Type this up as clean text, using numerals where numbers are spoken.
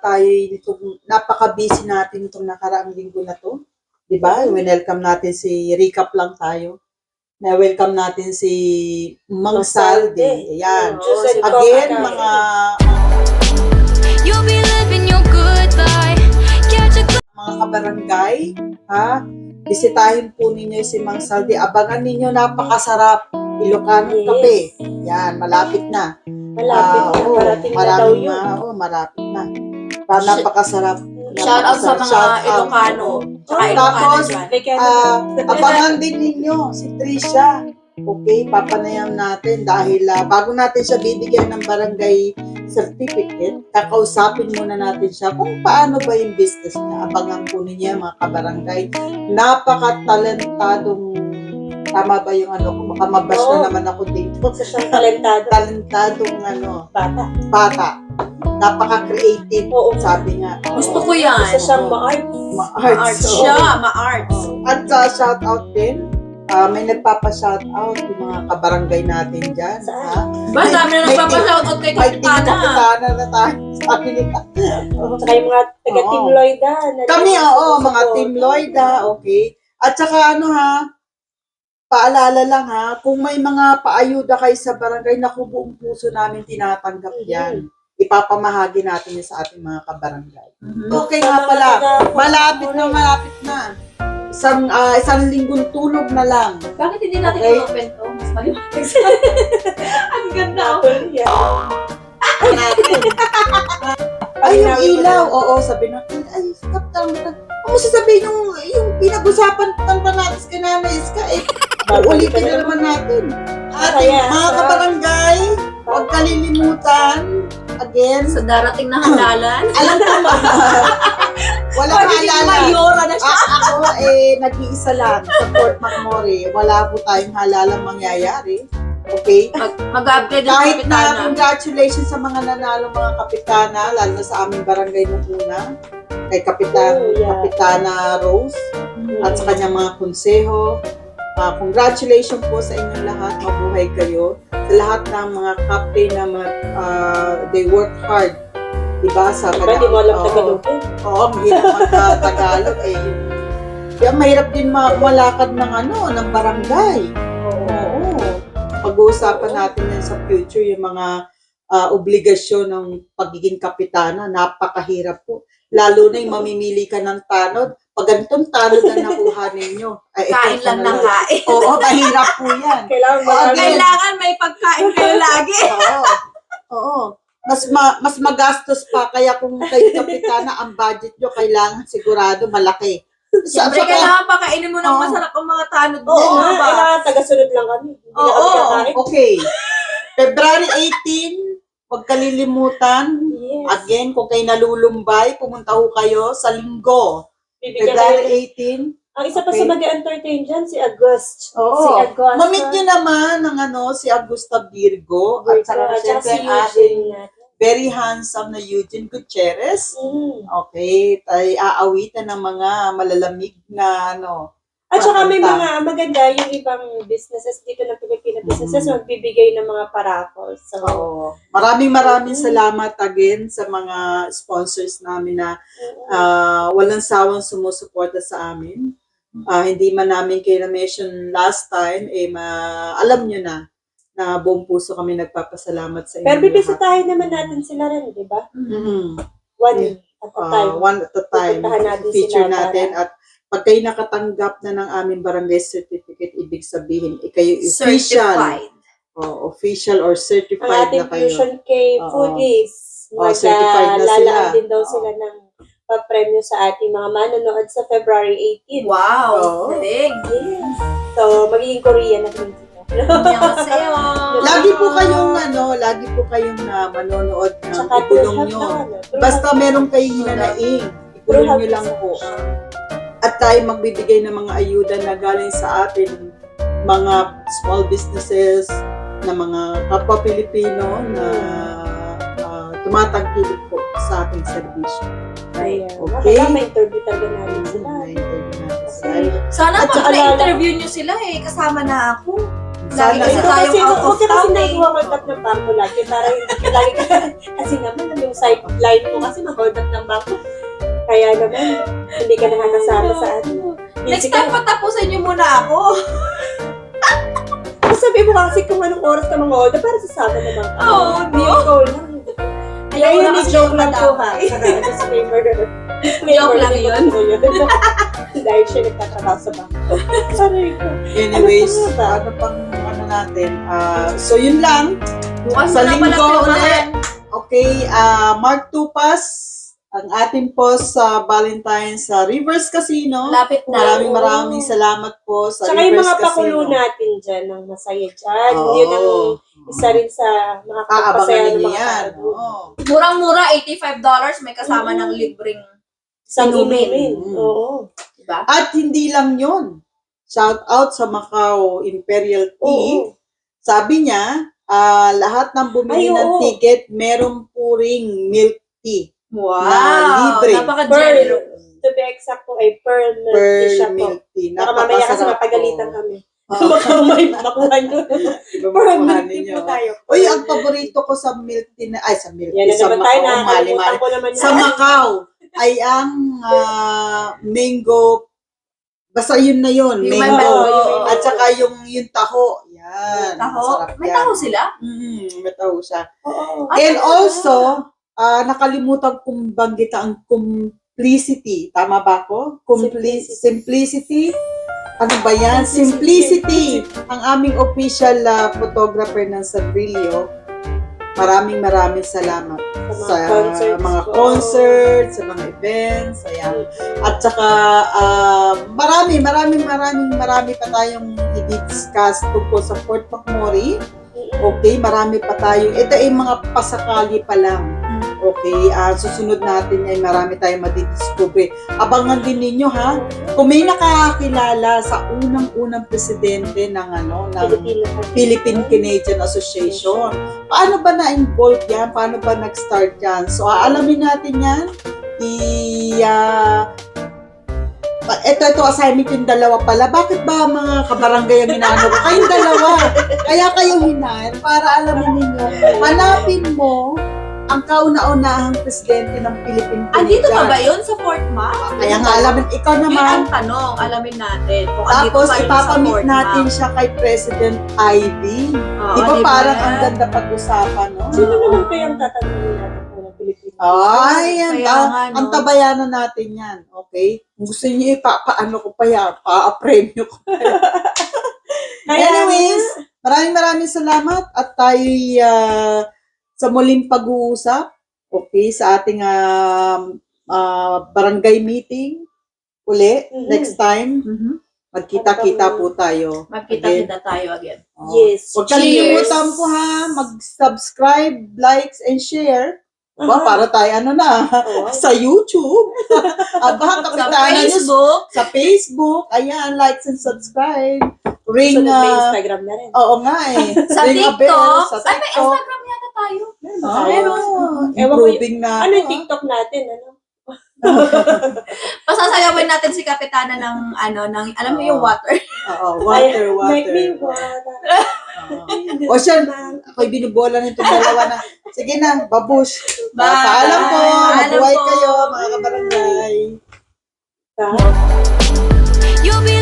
tayo nitong napaka-busy natin itong nakaraang linggo na to. Diba? Welcome natin si, recap lang tayo. Na-welcome natin si Mang Saldi. Ayan. Again, mga kabarangay, ha? Bisitahin po ninyo si Mang Saldi. Abangan ninyo, napakasarap. Ilocano Cafe. Yan, malapit na. Malapit na daw yun. Malapit na. Napakasarap. Shout out sa mga Ilocano. Tapos, abangan din ninyo si Trisha. Okay, papanayam natin dahil bago natin siya bibigyan ng barangay certificate, kakausapin muna natin siya kung paano ba yung business niya. Abangan po ninyo mga kabarangay. Napaka-talentadong, tama ba yung kung makamabas na naman ako dito. Siyang talentado. Talentadong bata. Napaka-creative, sabi nga. Gusto ko yan. Isa siyang ma-art. Ma-arts. Ma-arts. At shout out din, may nagpapa-shoutout yung mga kabarangay natin dyan. Ba, dami na nagpapa-shoutout kay May Kapitana. Kapitana na tayo. Sabi nila. Saka yung mga taga-Team Lloyda. Kami, mga Team Lloyda, okay. At saka paalala lang kung may mga paayuda kayo sa barangay, naku, buong puso namin tinatanggap yan. Ipapamahagi natin yan sa ating mga kabarangay. Okay nga pala, malapit na. Isang linggong tulog na lang. Bakit hindi natin i-open to? Mas maliwanag. Ang ganda ako. Ay, yung ilaw. Oo, sabi natin, ay, stop lang. Kung sasabihin yung pinag-usapan pa natin sa Nanay Iska, ulitin na naman natin. Ating mga kabarangay, huwag kalilimutan. Again, sa darating na halalan. alam ko ba? Wala halalan. Mayora na siya. Ako nag-iisa lang sa Fort McMurray. Wala po tayong halalang mangyayari. Okay? Mag-upgrade ng Kahit na Kapitana. congratulations sa mga nanalo mga kapitana, lalo na sa aming barangay nung una, kay Kapitana Rose, at sa kanyang mga konseho. Congratulations po sa inyong lahat. Mabuhay kayo. Sa lahat ng mga captain na they work hard. Diba? Sa Di mo alam Tagalogin. Oo, mahirap mag-Tagalog. Kaya mahirap din malakad ng barangay. Oo. Pag-uusapan natin yan sa future, yung mga obligasyon ng pagiging kapitana. Napakahirap po. Lalo na yung mamimili ka ng tanod. Pag ganitong tanod na nakuha ninyo. Kain lang ng kain. Oo, mahirap po yan. Kailangan may pagkain kayo lagi. Oo. Mas magastos pa. Kaya kung kayo kapitana, ang budget nyo kailangan sigurado malaki. Siyempre, kailangan pakainin mo ng masarap ang mga tanod mo. Oo, kailangan taga-sunod lang kami. Okay. February 18, huwag kalilimutan. Yes. Again, kung kayo nalulumbay, pumunta ho kayo sa linggo. February 18. Ang isa pa sa mag-entertain dyan, si August. Oo. Si August. Mamit nyo naman ng si Augusta Virgo. At saka si siyempre ating very handsome na Eugene Gutierrez. Okay. Ay aawitan ng mga malalamig na At saka may mga maganda yung ibang businesses dito na Pilipino businesses magbibigay ng mga paraffles. So, maraming salamat again sa mga sponsors namin na walang sawang sumusuporta sa amin. Hindi man namin kayo na-mention last time, alam nyo na buong puso kami nagpapasalamat sa inyo. Pero bibisitahin naman natin sila rin, di ba? One at a time. One at a time. Feature natin at pag kayo nakatanggap na ng aming barangay certificate, ibig sabihin, kayo official. Official or certified na kayo. Ang ating Fusion K foodies. Certified na sila. Lalaan din daw sila ng papremyo sa ating mga manonood sa February 18. Wow! Galing! Yes. So, magiging Korean na din sila. Lagi po kayong manonood ng ikulong nyo. Basta meron kayong hinanaing, ikulong nyo lang po. At tayo magbibigay ng mga ayuda na galing sa atin, mga small businesses, na mga kapwa Pilipino na tumatangkilik po sa ating serbisyo. Okay. May interview talaga namin sila. Sana ma-interview nyo sila kasama na ako. Lagi kasi tayong out of town nag-hold up ng bangko lagi. Para hindi lagi kasi naman yung sideline mo kasi mag-hold up ng Kaya naman, hindi ka nakakasama sa ano. Next time, patapusin niyo muna ako. Sabi mo kasi kung anong oras ka mga para sasama naman. Oo, Hindi ikaw lang. Ayaw Ayun, na ni kasi joke lang po ha. madamay. Disclaimer. Joke lang yun. Dahil siya nagtatrabaho sa bangko. Sorry ko. Anyways, Ano pa ba? ano pang ano natin? So yun lang. Bukas Sa na pala linggo pirmahan. ulit. Okay, Mark Tupas, ang ating po sa Valentine's sa Rivers Casino. Lapit na. Maraming salamat po sa Tsaka yung Rivers mga pakulo Casino. natin dyan, ng masaya dyan. Oo. Yun ang isa rin sa mga Aabangan kapasaya ng ninyo mga yan. tao. Oo. Murang-mura, $85. May kasama ng libreng Isang inumin. inumin. Mm. Oo. Diba? At hindi lang yun. Shout out sa Macau Imperial Tea. Oo. Sabi niya, lahat ng bumili Ay, ng oo. ticket, meron puring milk tea. Wow! Na libre. Napaka-generous. To be exact po ay pearl milk Per tea siya po. milk tea. Baka mamaya kasi Napakasarap mapagalitan po. kami. Oo. Baka may makuha nyo. Iba Pearl makuha milk tea ninyo. po tayo. Uy, ang paborito ko sa milk tea na, sa milk Yan tea, na sa naman tayo, Macau, nakakalimutan mali-mali. ko naman Sa Macau, ay ang mango, basta yun na yun, Yung may mango. mango. At saka yung taho. Yan. Taho? Masarap May yan. taho sila? May taho siya. Oo. And also, nakalimutan kong banggit ang complicity. Tama ba ako? Simplicity. Ano ba yan? Simplicity. Ang aming official photographer ng Sabrilio. Maraming salamat sa mga concerts, sa mga events, ayan. At saka marami pa tayong i-discuss tungkol sa Fort McMurray. Okay, marami pa tayo. Ito ay mga pasakali pa lang. Okay, susunod natin ay marami tayong madidiscover. Abangan din ninyo ha. Kung may nakakilala sa unang-unang presidente ng Philippine Canadian Association, paano ba na-involve yan? Paano ba nag-start yan? So, aalamin natin yan. Ito assignment yung dalawa pala. Bakit ba mga kabarangay ang inaano ko? Kayong dalawa. Kaya kayo hinan para alamin ninyo. Hanapin mo ang kauna-unahang presidente ng Philippine Canadian. Andito pa ba yun sa Fort Mac? Kaya nga alamin, ikaw Yun naman. ang tanong, alamin natin. Kung andito Tapos pa yun sa ipapamit Fort natin Mac. siya kay President Ivy. Oo, Di ba di ba? parang ang ganda pag-usapan, no? Sino naman kayang tatanungin natin po ng Pilipinas? Ay, Kaya nga, no? ang tabayanan natin yan, okay? Kung gusto niyo paano ko pa yan, pa-premyo ko. Anyways, maraming salamat at tayo'y sa muling pag-uusap, okay, sa ating barangay meeting uli, next time, magkita-kita po tayo. Magkita-kita tayo again. Oh. Yes. Huwag kalimutan po ha, mag-subscribe, likes, and share. Ba, para tayo sa YouTube. Baka Sa kapitanan nyo Facebook, sa Facebook. Ayan, likes and subscribe. Ring, Sunod may Instagram na rin. oo nga eh. sa Ring a bell, TikTok. sa Ay, may TikTok. Instagram yata tayo. Meron. Ewan ko Improving na. Ano yung TikTok natin? Ano? Pasasayawin natin si Kapitana ng, alam mo yung water. Oo, water. Make me water. O siya, ako'y binubola nito dalawa na. Sige na, babush. Bye. Paalam po. Paalam Mabuhay po. kayo, mga kabarangay. Ka? You'll be